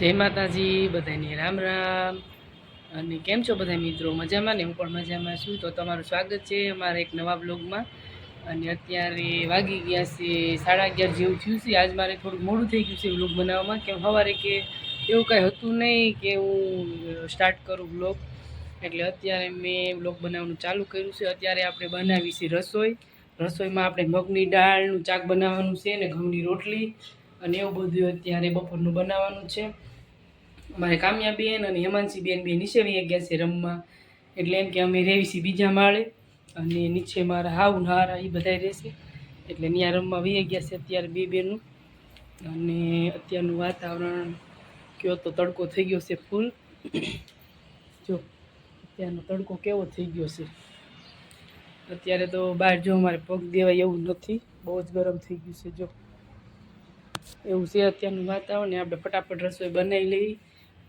જય માતાજી બધાની રામ રામ અને કેમ છો બધા મિત્રો મજામાં ને? હું પણ મજામાં છું. તો તમારું સ્વાગત છે અમારા એક નવા બ્લોગમાં. અને અત્યારે વાગી ગયા છે 11:30 જેવું થયું છે. આજ મારે થોડું મોડું થઈ ગયું છે બ્લોગ બનાવવામાં, કેમ સવારે કે એવું કાંઈ હતું નહીં કે હું સ્ટાર્ટ કરું બ્લોગ. એટલે અત્યારે મેં બ્લોગ બનાવવાનું ચાલુ કર્યું છે. અત્યારે આપણે બનાવી છે રસોઈમાં આપણે મગની દાળનું શાક બનાવવાનું છે ને ઘઉંની રોટલી અને એવું બધું અત્યારે બપોરનું બનાવવાનું છે. અમારે કામ્યાબેન અને હેમાંશીબેન બે નીચે વહી ગયા છે રમવા, એટલે એમ કે અમે રહેવી છીએ બીજા માળે અને નીચે મારા હાવ હારા એ બધા રહેશે, એટલે ત્યાં રમવા વહી ગયા છે અત્યારે બે બેનું. અને અત્યારનું વાતાવરણ કયો તો તડકો થઈ ગયો છે ફૂલ. જો અત્યારનો તડકો કેવો થઈ ગયો છે. અત્યારે તો બહાર જો અમારે પગ દેવાય એવું નથી, બહુ જ ગરમ થઈ ગયું છે. જો એવું છે અત્યારનું વાતાવરણ. આપણે ફટાફટ રસોઈ બનાવી લઈ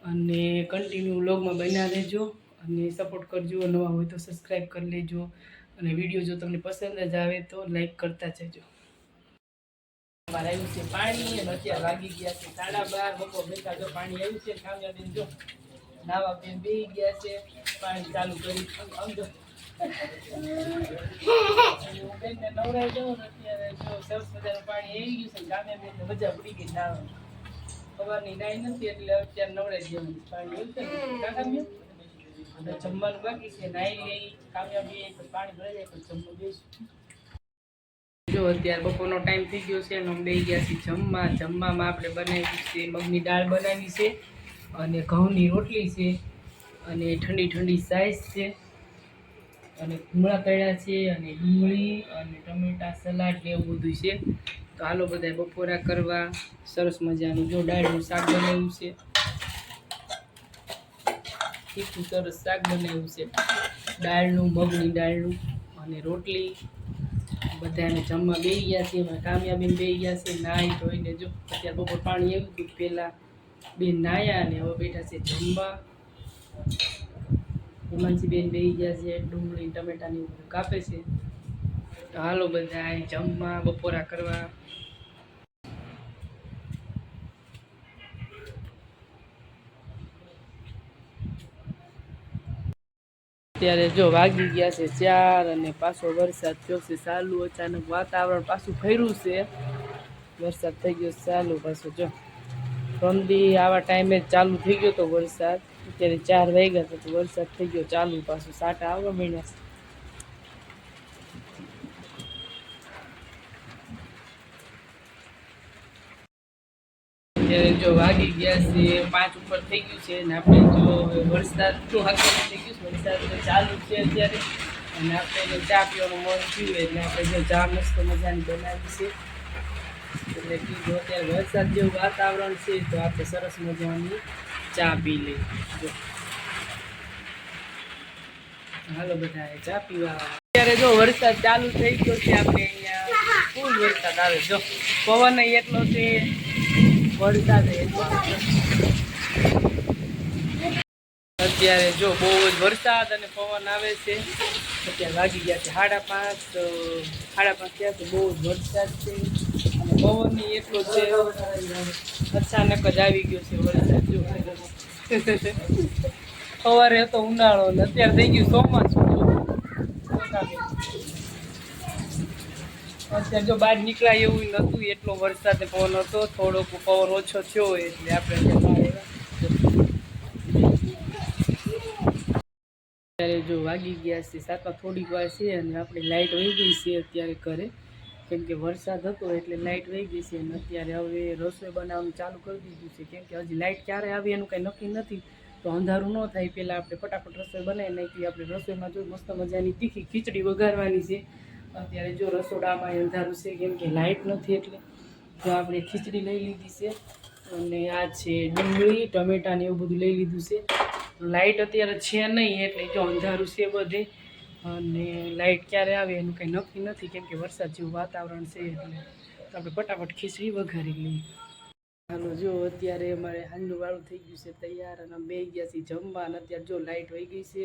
અને કન્ટિન્યુ વ્લોગમાં બન્યા રહેજો અને સપોર્ટ કરજો. નવા હોય તો સબસ્ક્રાઈબ કરી લેજો અને વિડીયો જો તમને પસંદ જ આવે તો લાઈક કરતા જજો. અમારે આવ્યું છે પાણી અને અત્યારે વાગી ગયા છે 12:30. બપોર બેઠા જો પાણી આવ્યું છે. કામ્યાબેન જો નાવા બેન બેસી ગયા છે પાણી ચાલુ કરી. સમજો હું બેનને નવરાઈ દઉં ને અત્યારે જો સરસ મજાનું પાણી આવી ગયું છે. કામ્યાબેનને મજા પડી ગઈ નાવાની. સવારની નાઈ નથી એટલે અત્યારે નવરાઈ દેવાનું પાણી આવ્યું છે ને કામ્યાબેન. અને જમવાનું બાકી છે, નાઈ લઈ કામ્યાબેન પાણી ભરાઈ જાય પણ જમવા બેસું. જો અત્યારે બપોરનો ટાઈમ થઈ ગયો છે અને અમે બેસી ગયા છીએ જમવા. જમવામાં આપણે બનાવી છે મગની દાળ બનાવી છે અને ઘઉંની રોટલી છે અને ઠંડી ઠંડી સાઈઝ છે અને ભૂંગળા તળ્યા છે અને ડુંગળી અને ટમેટા સલાડ ને એવું બધું છે. તો હાલો બધા બપોરા કરવા. સરસ મજાનું જો દાળનું શાક બનાવ્યું છે, તીખું સરસ શાક બનાવ્યું છે દાળનું, મગની દાળનું અને રોટલી. બધાને જમવા બેસી ગયા છે. એમાં કામ્યાબેન બેસી ગયા છે નાહી ધોઈને. જો અત્યારે બપોર પાણી આવ્યું હતું પહેલાં બેન નાહ્યા અને હવે બેઠા છે જમવા. હેમાંશીબેન બેસી ગયા છે, ડુંગળી ટમેટાની બધું કાપે છે. તો હાલો બધા જમવા બપોરા કરવા. અત્યારે જો વાગી ગયા છે 4 અને પાછો વરસાદ થયો છે ચાલુ. અચાનક વાતાવરણ પાછું ફર્યું છે, વરસાદ થઈ ગયો ચાલુ પાછો. જો રમદી આવા ટાઈમે જ ચાલુ થઈ ગયો તો વરસાદ. અત્યારે 4 વાગ્યા તો વરસાદ થઈ ગયો ચાલુ પાછું. સાટા આવવા માંડ્યા છે. અત્યારે જો વાગી ગયા છે 5 ઉપર થઈ ગયું છે અને આપણે જો વરસાદ તો આગળ થઈ ગયું છે, વરસાદ તો ચાલુ છે અત્યારે. અને આપણે ચા પીવાનું મન થયું એટલે આપણે જો ચા મસ્ત મજાની બનાવી છે. એટલે કીધું અત્યારે વરસાદ જેવું વાતાવરણ છે તો આપણે સરસ મજાની ચા પી લઈએ. જો હાલો બધા ચા પીવા. અત્યારે જો વરસાદ ચાલુ થઈ ગયો છે. આપણે અહીંયા ફૂલ વરસાદ આવે. જો પવન એટલો છે, વરસાદ એટલો. અત્યારે જો બહુ જ વરસાદ અને પવન આવે છે. અત્યારે વાગી ગયા છે 5:30. 5:30 થયા તો બહુ જ વરસાદ છે અને પવન એટલો છે. અચાનક જ આવી ગયો છે વરસાદ. જો સવારે હતો ઉનાળો ને અત્યારે થઈ ગયું ચોમાસું. અત્યારે જો બહાર નીકળાય એવું નહોતું, એટલો વરસાદ પવન હતો. થોડોક પવન ઓછો થયો એટલે આપણે અત્યારે જો વાગી ગયા છે 7 થોડીક વાર છે અને આપણી લાઇટ વહી ગઈ છે અત્યારે ઘરે, કેમ કે વરસાદ હતો એટલે લાઇટ વહી ગઈ છે. અને અત્યારે હવે રસોઈ બનાવવાનું ચાલુ કરી દીધું છે, કેમ કે હજી લાઇટ ક્યારે આવે એનું કંઈ નક્કી નથી. તો અંધારું ન થાય પહેલાં આપણે ફટાફટ રસોઈ બનાવી નાખીએ. આપણે રસોઈમાં જો મસ્ત મજાની તીખી ખીચડી વઘારવાની છે. અત્યારે જો રસોડામાં અંધારું છે કેમ કે લાઇટ નથી, એટલે જો આપણે ખીચડી લઈ લીધી છે અને આ છે ડુંગળી ટમેટા ને એવું બધું લઈ લીધું છે. લાઇટ અત્યારે છે નહીં એટલે જો અંધારું છે બધે. અને લાઇટ ક્યારે આવે એનું કંઈ નક્કી નથી, કેમ કે વરસાદ જેવું વાતાવરણ છે એટલે આપણે ફટાફટ ખીચડી વઘારી લઈએ. હાલો જો અત્યારે અમારે હાંજનું વાળું થઈ ગયું છે તૈયાર અને અમે બેસી ગયા છીએ જમવા. અને અત્યારે જો લાઇટ વહી ગઈ છે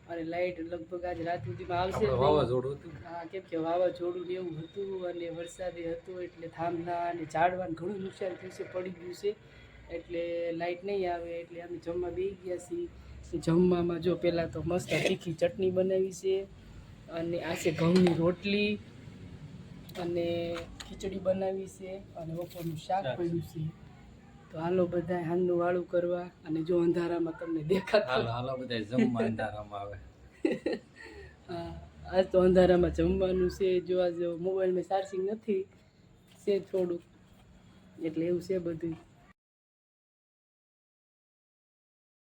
અને લાઇટ લગભગ આજ રાત સુધીમાં આવશે. વાવાઝોડું હતું. હા, કેમ કે વાવાઝોડું ને એવું હતું અને વરસાદે હતો એટલે થાંભલા અને ઝાડવાને ઘણું નુકસાન થયું છે, પડી ગયું છે. એટલે લાઇટ નહીં આવે એટલે અમે જમવા બેસી ગયા છીએ. જમવામાં જો પહેલાં તો મસ્ત તીખી ચટણી બનાવી છે, અને આ છે ઘઉંની રોટલી, અને ખીચડી બનાવી છે, અને બપોરનું શાક પડ્યું છે. તો હાલો બધા હાંજનું વાળું કરવા, અને જો અંધારામાં તમને દેખાતું હાલો બધા જમવા અંધારામાં આવે. હા, આજ તો અંધારામાં જમવાનું છે. જો આજ મોબાઈલમાં ચાર્જિંગ નથી, છે થોડુંક, એટલે એવું છે બધું.